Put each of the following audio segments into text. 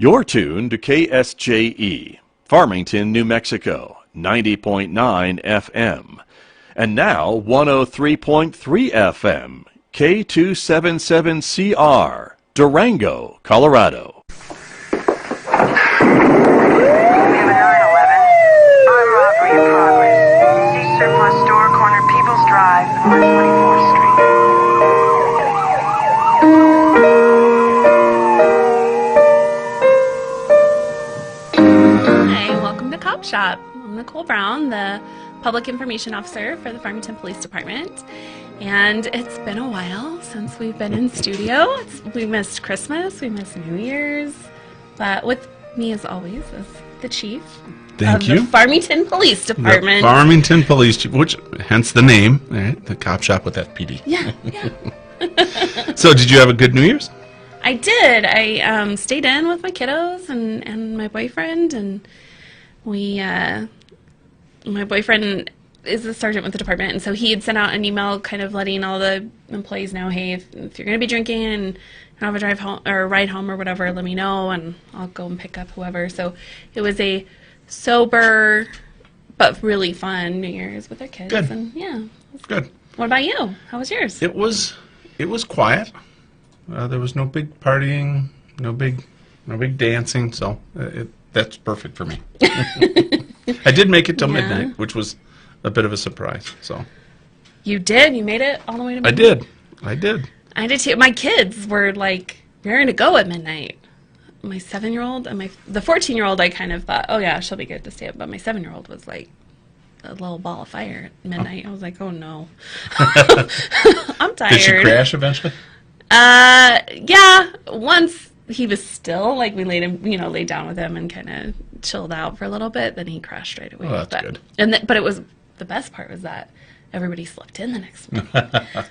You're tuned to KSJE, Farmington, New Mexico, 90.9 FM. And now 103.3 FM, K277CR, Durango, Colorado. Shop. I'm Nicole Brown, the Public Information Officer for the Farmington Police Department, and it's been a while since we've been in studio. We missed Christmas, we missed New Year's, but with me as always is the Chief of the Farmington Police Department. The Farmington Police Chief, which hence the name, right? The cop shop with FPD. Yeah. So did you have a good New Year's? I did. I stayed in with my kiddos and my boyfriend, and my boyfriend is a sergeant with the department, and so he had sent out an email kind of letting all the employees know, hey, if you're going to be drinking and have a drive home or ride home or whatever, let me know, and I'll go and pick up whoever. So it was a sober but really fun New Year's with our kids. Good. And yeah. Good. What about you? How was yours? It was quiet. There was no big partying, no big dancing, so that's perfect for me. I did make it till midnight, which was a bit of a surprise. So you did? You made it all the way to midnight? I did. I did too. My kids were like raring to go at midnight. My 7-year-old and the 14-year-old, I kind of thought, oh yeah, she'll be good to stay up. But my 7-year-old was like a little ball of fire at midnight. I was like, oh no, I'm tired. Did she crash eventually? Yeah. Once he was still, like, we laid down with him and kind of chilled out for a little bit. Then he crashed right away. Oh, that's good. But it was, the best part was that everybody slept in the next morning.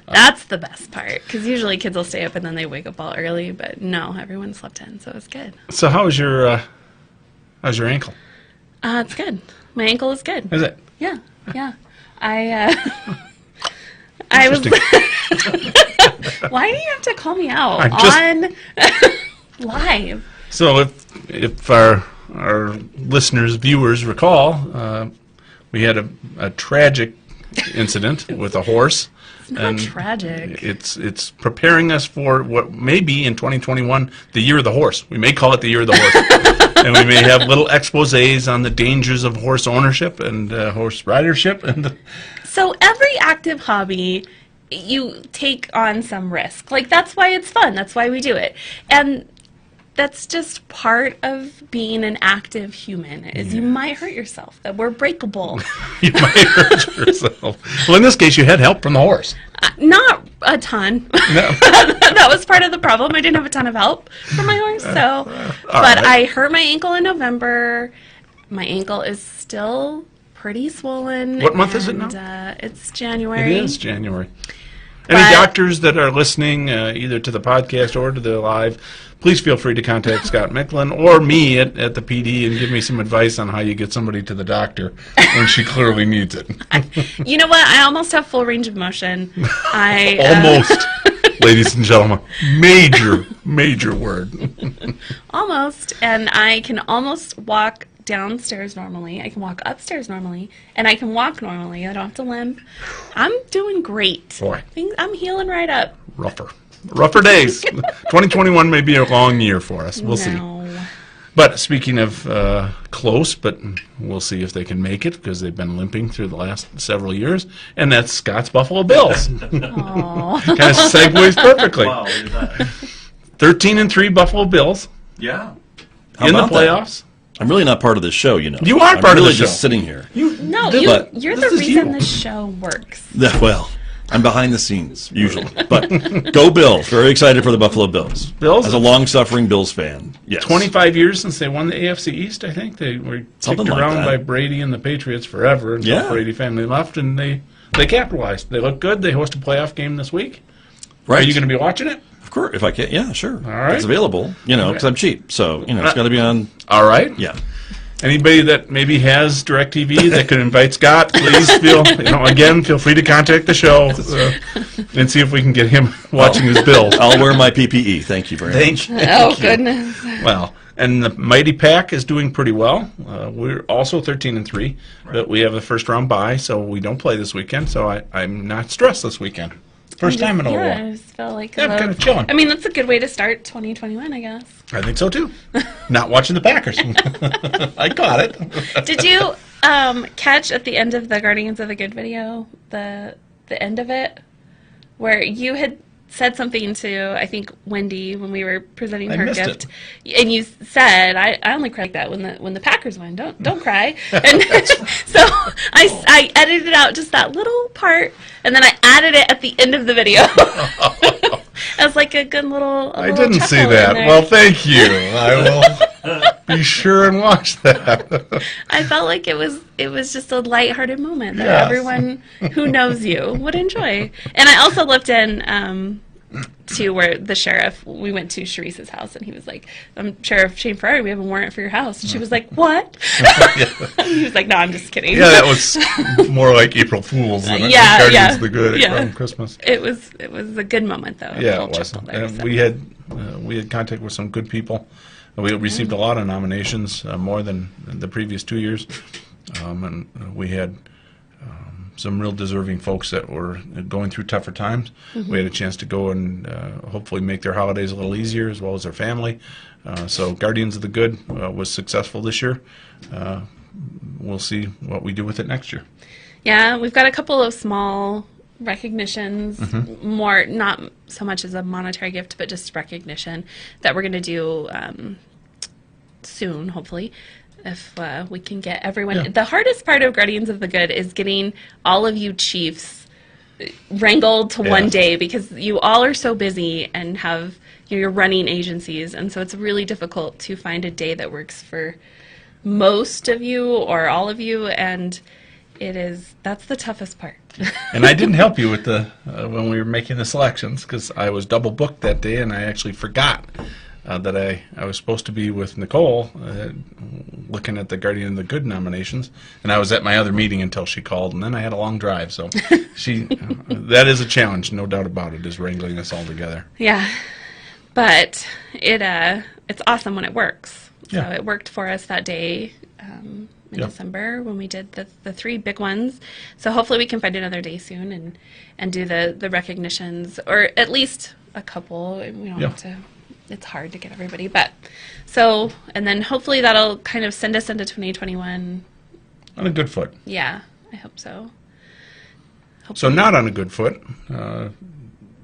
That's the best part, because usually kids will stay up and then they wake up all early. But no, everyone slept in, so it was good. So how's your ankle? It's good. My ankle is good. Is it? Yeah. I was. Why do you have to call me out on live? So if our listeners, viewers recall, we had a tragic incident with a horse. It's not tragic. It's preparing us for what may be in 2021 the year of the horse. We may call it the year of the horse. And we may have little exposés on the dangers of horse ownership and horse ridership. So every active hobby, you take on some risk. Like, that's why it's fun. That's why we do it. And that's just part of being an active human, is you might hurt yourself, that we're breakable. You might hurt yourself. Well, in this case, you had help from the horse. Not a ton. No. That was part of the problem. I didn't have a ton of help from my horse. But I hurt my ankle in November. My ankle is still pretty swollen. What month is it now? It's January. It is January. Any doctors that are listening, either to the podcast or to the live, please feel free to contact Scott Michlin or me at the PD and give me some advice on how you get somebody to the doctor when she clearly needs it. You know what? I almost have full range of motion. Almost, ladies and gentlemen. Major word. Almost. And I can almost walk downstairs normally. I can walk upstairs normally, and I can walk normally. I don't have to limp. I'm doing great. Boy. I'm healing right up. Rougher days. 2021 may be a long year for us. We'll see. But speaking of close, but we'll see if they can make it, because they've been limping through the last several years, and that's Scott's Buffalo Bills. Kind of segues perfectly. Wow, look at that. 13-3 Buffalo Bills. Yeah. In the playoffs. I'm really not part of this show, you know. You are part of the show. I'm really just sitting here. You're the reason this show works. Well, I'm behind the scenes, usually. But go Bills. Very excited for the Buffalo Bills. As a long-suffering Bills fan, yes. 25 years since they won the AFC East, I think. They were kicked around by Brady and the Patriots forever until the Brady family left, and they capitalized. They look good. They host a playoff game this week. Right. Are you going to be watching it? Of course, if I can. Yeah, sure. All right. It's available, because I'm cheap. So, it's got to be on. All right. Yeah. Anybody that maybe has DirecTV that could invite Scott, please feel free to contact the show and see if we can get him watching his bill. I'll wear my PPE. Thank you very much. Oh, goodness. Well, and the Mighty Pack is doing pretty well. We're also 13-3, but we have a first round bye, so we don't play this weekend. So I'm not stressed this weekend. First time in a while. I just felt like I'm kind of chilling. I mean, that's a good way to start 2021, I guess. I think so too. Not watching the Packers. I caught it. Did you catch at the end of the Guardians of the Good video, the end of it, where you had said something to, I think, Wendy when we were presenting her gift, and you said, "I only cry like that when the Packers win. Don't cry." And so I edited out just that little part, and then I added it at the end of the video as like a good little. I didn't see that. Well, thank you. I will be sure and watch that. I felt like it was just a lighthearted moment that everyone who knows you would enjoy. And I also looked in to where the sheriff, we went to Sharice's house, and he was like, Sheriff Shane Ferrari, we have a warrant for your house. And she was like, what? He was like, no, I'm just kidding. Yeah, that was more like April Fool's than Guardians of the Good around Christmas. It was a good moment, though. Yeah, it was. And we had contact with some good people. We received a lot of nominations, more than the previous 2 years, and we had some real deserving folks that were going through tougher times. We had a chance to go and hopefully make their holidays a little easier, as well as their family. So Guardians of the Good was successful this year. We'll see what we do with it next year. Yeah, we've got a couple of small recognitions, more not so much as a monetary gift, but just recognition that we're going to do soon, hopefully, if we can get everyone. Yeah. The hardest part of Guardians of the Good is getting all of you chiefs wrangled to one day, because you all are so busy and have you're running agencies, and so it's really difficult to find a day that works for most of you or all of you, and that's the toughest part. And I didn't help you with when we were making the selections, because I was double booked that day, and I actually forgot that I was supposed to be with Nicole looking at the Guardian of the Good nominations, and I was at my other meeting until she called, and then I had a long drive. So that is a challenge, no doubt about it, is wrangling us all together. Yeah, but it's awesome when it works. Yeah. So it worked for us that day in December when we did the three big ones. So hopefully we can find another day soon and do the recognitions, or at least a couple. We don't have to. It's hard to get everybody, but so, and then hopefully that'll kind of send us into 2021 on a good foot. Yeah, I hope so. So not on a good foot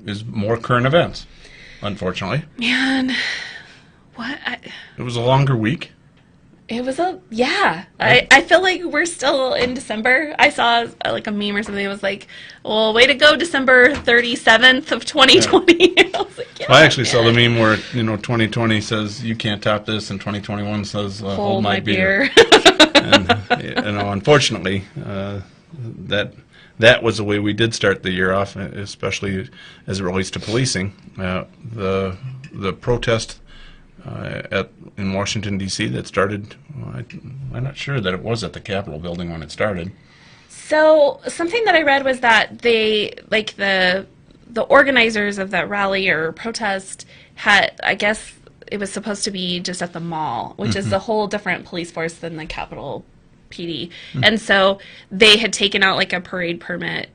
is more current events, unfortunately. Man, what? It was a longer week. It was I feel like we're still in December. I saw like a meme or something. It was like, well, way to go, December 37th of 2020. Yeah. I was like, I actually saw the meme where 2020 says you can't top this, and 2021 says hold my beer. And unfortunately, that was the way we did start the year off, especially as it relates to policing. The protest in Washington, D.C. that started, I'm not sure that it was at the Capitol building when it started. So something that I read was that they, like the organizers of that rally or protest had, I guess it was supposed to be just at the mall, which is a whole different police force than the Capitol PD. And so they had taken out like a parade permit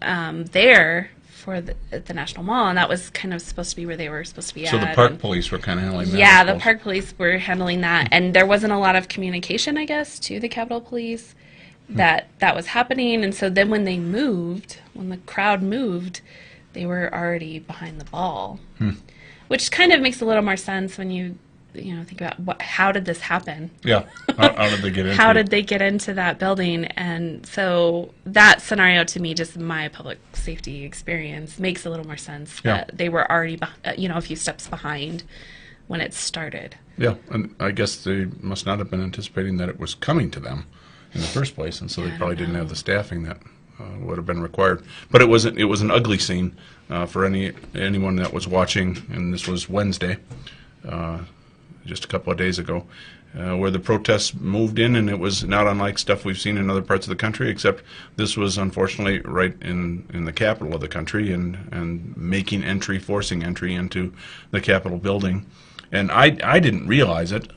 there for the National Mall, and that was kind of supposed to be where they were supposed to be at. So the park police were kind of handling that? Yeah, the park police were handling that, and there wasn't a lot of communication, I guess, to the Capitol Police that was happening, and so then when the crowd moved, they were already behind the ball, which kind of makes a little more sense when you think about how did this happen? Yeah, how did they get into How did they get into that building? And so that scenario, to me, just my public safety experience, makes a little more sense. Yeah. That they were already, a few steps behind when it started. Yeah, and I guess they must not have been anticipating that it was coming to them in the first place, and so they probably didn't have the staffing that would have been required. But it was an ugly scene for anyone that was watching, and this was Wednesday. just a couple of days ago, where the protests moved in, and it was not unlike stuff we've seen in other parts of the country, except this was unfortunately right in the capital of the country, and forcing entry into the Capitol building. And I didn't realize it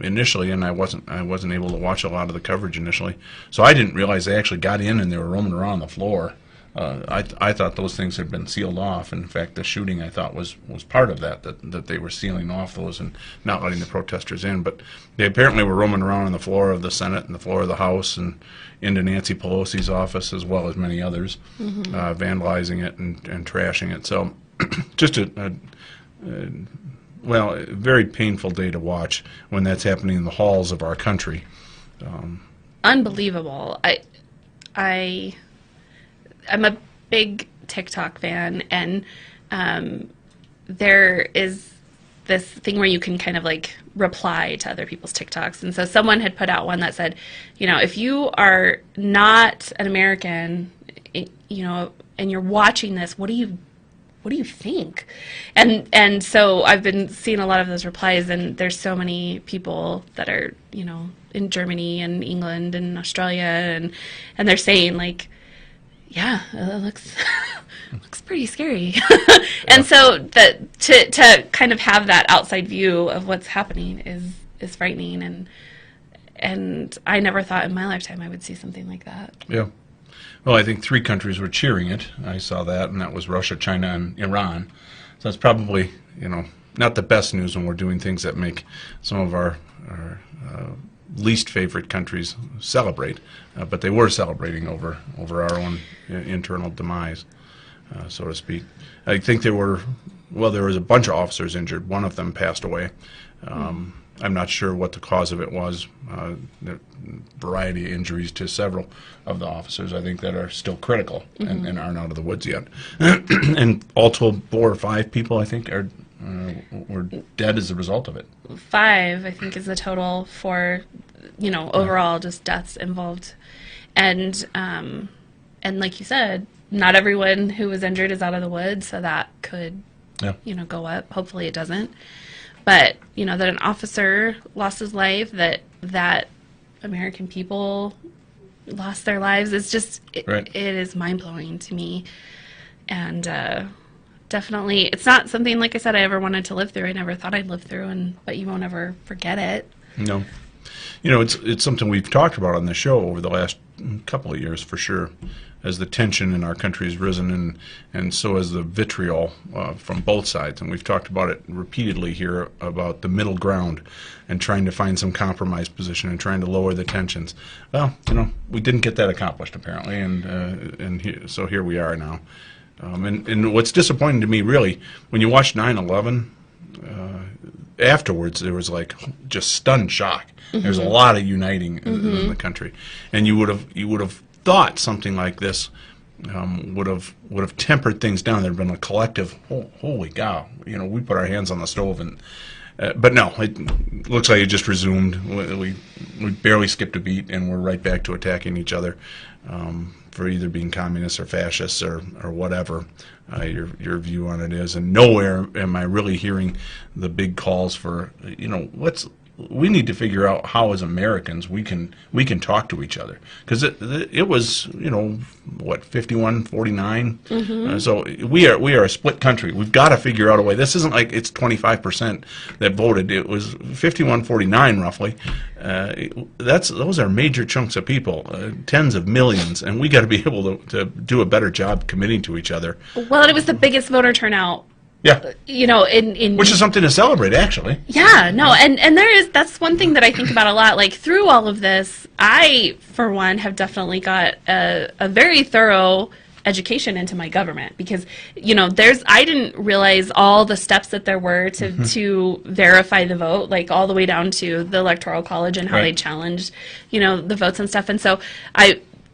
initially, and I wasn't able to watch a lot of the coverage initially, so I didn't realize they actually got in and they were roaming around the floor. I thought those things had been sealed off. In fact, the shooting, I thought, was part of that they were sealing off those and not letting the protesters in. But they apparently were roaming around on the floor of the Senate and the floor of the House and into Nancy Pelosi's office, as well as many others, vandalizing it and trashing it. So just a very painful day to watch when that's happening in the halls of our country. Unbelievable. I'm a big TikTok fan, and there is this thing where you can kind of like reply to other people's TikToks. And so someone had put out one that said, if you are not an American, and you're watching this, what do you think? And so I've been seeing a lot of those replies, and there's so many people that are, in Germany and England and Australia, and they're saying like, yeah, it looks pretty scary. And so to kind of have that outside view of what's happening is frightening, and I never thought in my lifetime I would see something like that. Yeah. Well, I think 3 countries were cheering it. I saw that, and that was Russia, China, and Iran. So it's probably, not the best news when we're doing things that make some of our least favorite countries celebrate, but they were celebrating over our own internal demise, so to speak. I think there was a bunch of officers injured. One of them passed away. I'm not sure what the cause of it was. There are a variety of injuries to several of the officers, I think, that are still critical and aren't out of the woods yet. And all told, 4 or 5 people, I think, were dead as a result of it. 5, I think, is the total for, overall just deaths involved. And like you said, not everyone who was injured is out of the woods, so that could, go up. Hopefully it doesn't. But, that an officer lost his life, that American people lost their lives, it's just, it is mind-blowing to me. And definitely, it's not something, like I said, I ever wanted to live through. I never thought I'd live through, but you won't ever forget it. No. It's something we've talked about on the show over the last couple of years, for sure, as the tension in our country has risen, and so has the vitriol from both sides. And we've talked about it repeatedly here, about the middle ground and trying to find some compromise position and trying to lower the tensions. Well, we didn't get that accomplished, apparently, so here we are now. And what's disappointing to me, really, when you watch 9/11, afterwards there was like just stunned shock. There's a lot of uniting in the country, and you would have thought something like this would have tempered things down. There'd been a collective, holy cow, we put our hands on the stove, and but no, it looks like it just resumed. We barely skipped a beat, and we're right back to attacking each other for either being communists or fascists or whatever your view on it is. And nowhere am I really hearing the big calls for we need to figure out how, as Americans, we can talk to each other, because it was 51-49. So we are a split country. We've got to figure out a way. This isn't like it's 25% that voted. It was 51-49 roughly. Those are major chunks of people, tens of millions, and we got to be able to do a better job committing to each other. Well, it was the biggest voter turnout. Yeah. Which is something to celebrate, actually. Yeah, no, and that's one thing that I think about a lot. Like, through all of this, I, for one, have definitely got a very thorough education into my government, because, I didn't realize all the steps that there were to verify the vote, like all the way down to the Electoral College and how they challenged, the votes and stuff. And so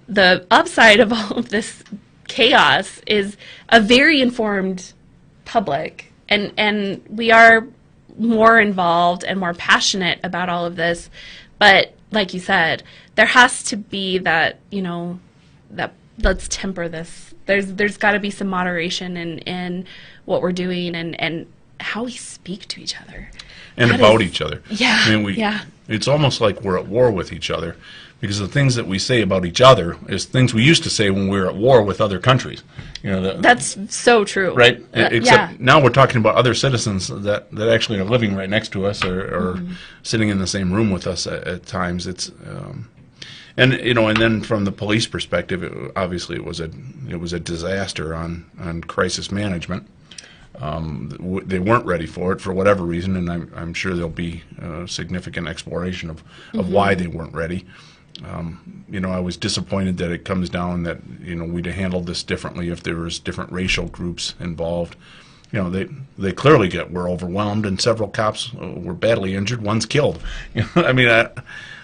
the upside of all of this chaos is a very informed public, and we are more involved and more passionate about all of this. But like you said, there has to be that, that let's temper this. There's got to be some moderation in what we're doing, and how we speak to each other. And That about is- each other. Yeah, I mean, yeah. it's almost like we're at war with each other, because the things that we say about each other is things we used to say when we were at war with other countries. That's so true. Right? Except yeah. now we're talking about other citizens that actually are living right next to us, or sitting in the same room with us at times. It's and then from the police perspective, obviously it was a disaster on crisis management. They weren't ready for it for whatever reason, and I'm sure there'll be significant exploration of why they weren't ready. I was disappointed that it comes down that we'd have handled this differently if there was different racial groups involved. They clearly were overwhelmed, and several cops were badly injured. One's killed. I mean,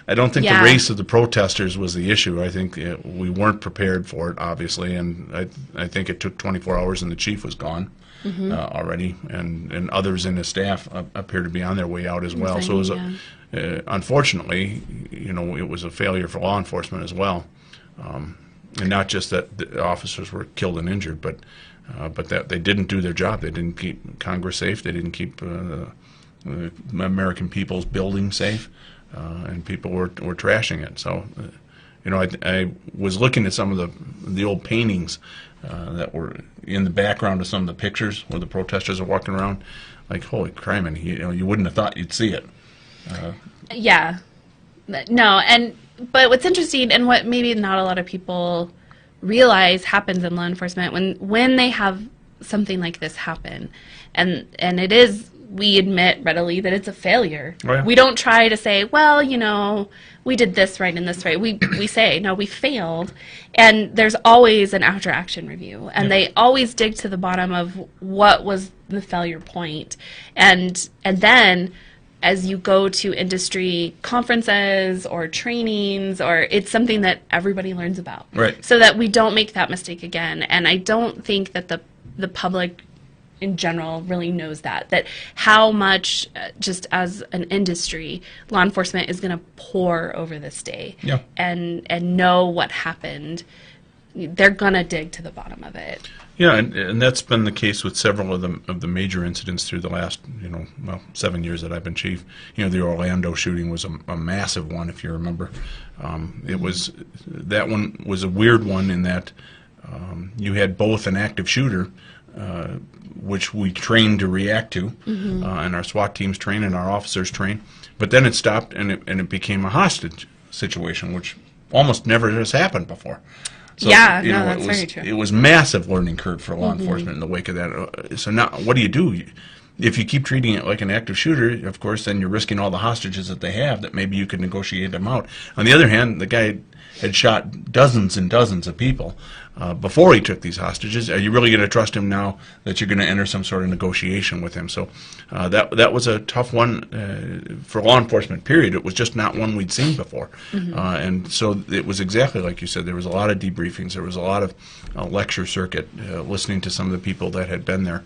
I don't think the race of the protesters was the issue. I think we weren't prepared for it, obviously, and I think it took 24 hours and the chief was gone already, and others in his staff appear to be on their way out as well. So it was unfortunately, it was a failure for law enforcement as well, and not just that the officers were killed and injured, but that they didn't do their job. They didn't keep Congress safe. They didn't keep the American people's building safe, and people were trashing it. So, I was looking at some of the old paintings that were in the background of some of the pictures where the protesters are walking around. Like, holy criminy, you wouldn't have thought you'd see it. Yeah. No, but what's interesting, and what maybe not a lot of people realize happens in law enforcement when they have something like this happen, and it is, we admit readily that it's a failure. Oh, yeah. We don't try to say, well, we did this right and this right. We say, no, we failed, and there's always an after action review, and they always dig to the bottom of what was the failure point, and then as you go to industry conferences or trainings, or it's something that everybody learns about, right? So that we don't make that mistake again. And I don't think that the public in general really knows that how much, just as an industry, law enforcement is going to pour over this day, and know what happened. They're going to dig to the bottom of it. Yeah, and that's been the case with several of the major incidents through the last 7 years that I've been chief. The Orlando shooting was a massive one, if you remember. That one was a weird one in that you had both an active shooter, which we trained to react to, and our SWAT teams train and our officers train. But then it stopped, and it became a hostage situation, which almost never has happened before. So, that's very true. It was massive learning curve for law enforcement in the wake of that. So now, what do? If you keep treating it like an active shooter, of course, then you're risking all the hostages that they have, that maybe you could negotiate them out. On the other hand, the guy had shot dozens and dozens of people before he took these hostages. Are you really going to trust him now that you're going to enter some sort of negotiation with him? So that was a tough one for law enforcement, period. It was just not one we'd seen before. And so it was exactly like you said. There was a lot of debriefings. There was a lot of lecture circuit, listening to some of the people that had been there.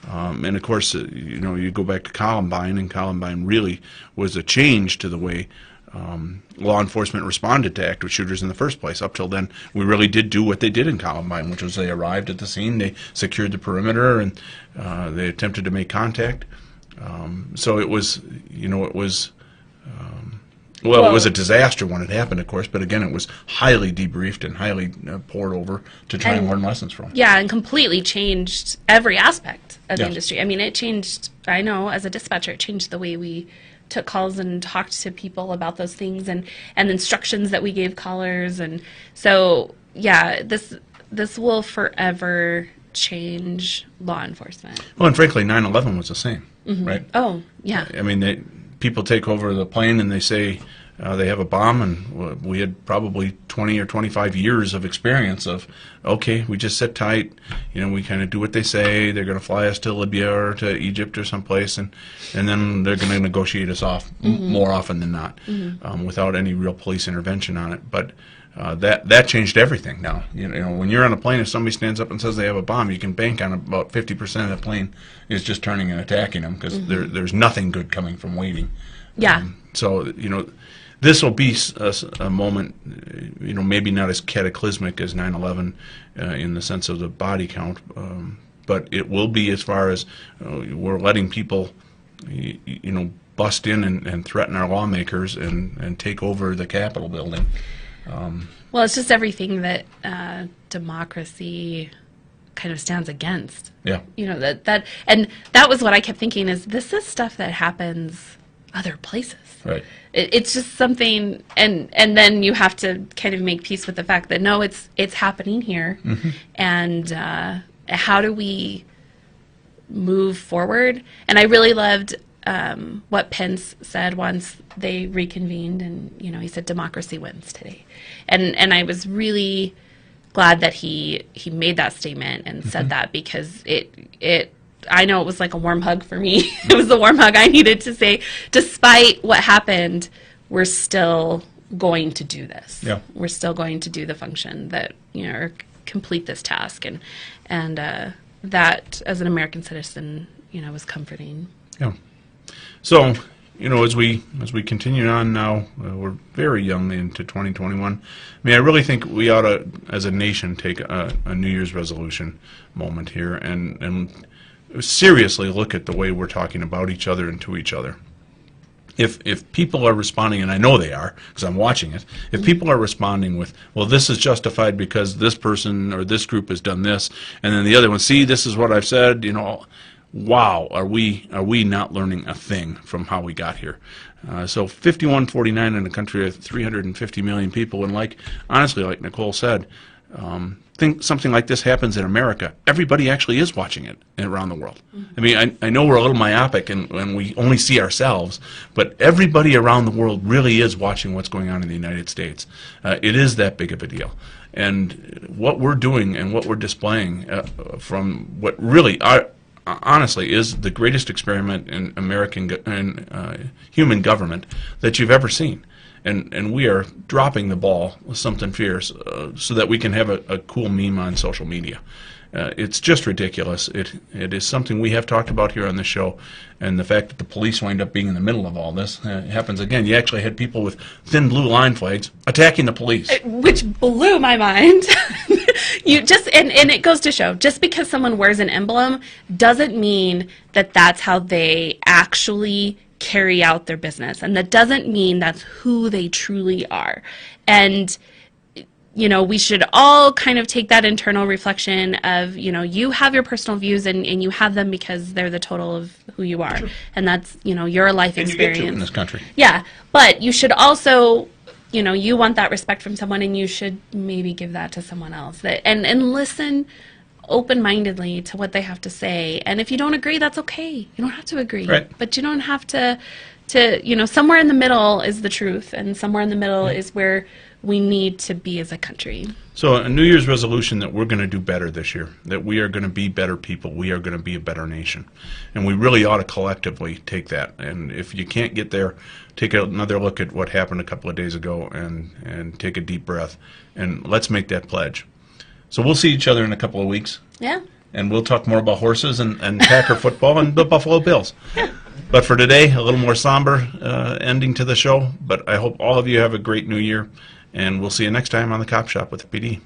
And of course, you go back to Columbine, and Columbine really was a change to the way law enforcement responded to active shooters in the first place. Up till then, we really did do what they did in Columbine, which was they arrived at the scene, they secured the perimeter, and they attempted to make contact. So it was, it was a disaster when it happened, of course, but again, it was highly debriefed and highly poured over to try and learn lessons from. Yeah, and completely changed every aspect of the industry. I mean, it changed, I know, as a dispatcher, it changed the way we took calls and talked to people about those things, and instructions that we gave callers. And so, yeah, this will forever change law enforcement. Well, and frankly, 9/11 was the same, right? Oh, yeah. I mean, people take over the plane and they say they have a bomb, and we had probably 20 or 25 years of experience of, okay, we just sit tight, we kind of do what they say. They're going to fly us to Libya or to Egypt or someplace, and then they're going to negotiate us off more often than not, without any real police intervention on it. But that changed everything now. When you're on a plane, if somebody stands up and says they have a bomb, you can bank on about 50% of the plane is just turning and attacking them, because there's nothing good coming from waiting. Yeah. So, this will be a moment, maybe not as cataclysmic as 9/11 in the sense of the body count, but it will be as far as we're letting people, bust in and threaten our lawmakers and take over the Capitol building. Well, it's just everything that democracy kind of stands against. Yeah. That was what I kept thinking is this is stuff that happens other places. Right. It's just something, and then you have to kind of make peace with the fact that no, it's happening here, and how do we move forward? And I really loved what Pence said once they reconvened, and he said democracy wins today, and I was really glad that he made that statement and said that, because I know it was like a warm hug for me. It was the warm hug I needed to say, despite what happened, we're still going to do this. Yeah. We're still going to do the function that, or complete this task. And that, as an American citizen, was comforting. Yeah. So, as we continue on now, we're very young into 2021. I really think we ought to, as a nation, take a New Year's resolution moment here and seriously look at the way we're talking about each other and to each other. If people are responding, and I know they are because I'm watching it, if people are responding with, well, this is justified because this person or this group has done this, and then the other one, see, this is what I've said, wow, are we not learning a thing from how we got here? So 51-49 in a country of 350 million people, and honestly, like Nicole said, think something like this happens in America, everybody actually is watching it around the world. I know we're a little myopic and we only see ourselves, but everybody around the world really is watching what's going on in the United States. It is that big of a deal. And what we're doing and what we're displaying from what really honestly is the greatest experiment in American human government that you've ever seen. And we are dropping the ball with something fierce so that we can have a cool meme on social media. It's just ridiculous. It is something we have talked about here on the show, and the fact that the police wind up being in the middle of all this happens again. You actually had people with thin blue line flags attacking the police. Which blew my mind. And it goes to show, just because someone wears an emblem doesn't mean that that's how they actually carry out their business, and that doesn't mean that's who they truly are. And we should all kind of take that internal reflection of, you have your personal views and you have them because they're the total of who you are. Sure. And that's, your life and experience. You get to in this country. Yeah. But you should also, you want that respect from someone, and you should maybe give that to someone else. And listen open-mindedly to what they have to say. And if you don't agree, that's okay. You don't have to agree. Right. But you don't have to somewhere in the middle is the truth, and somewhere in the middle is where we need to be as a country. So a New Year's resolution that we're going to do better this year, that we are going to be better people, we are going to be a better nation. And we really ought to collectively take that. And if you can't get there, take another look at what happened a couple of days ago and take a deep breath. And let's make that pledge. So we'll see each other in a couple of weeks. Yeah. And we'll talk more about horses and Packer football and the Buffalo Bills. Yeah. But for today, a little more somber ending to the show. But I hope all of you have a great new year. And we'll see you next time on The Cop Shop with the PD.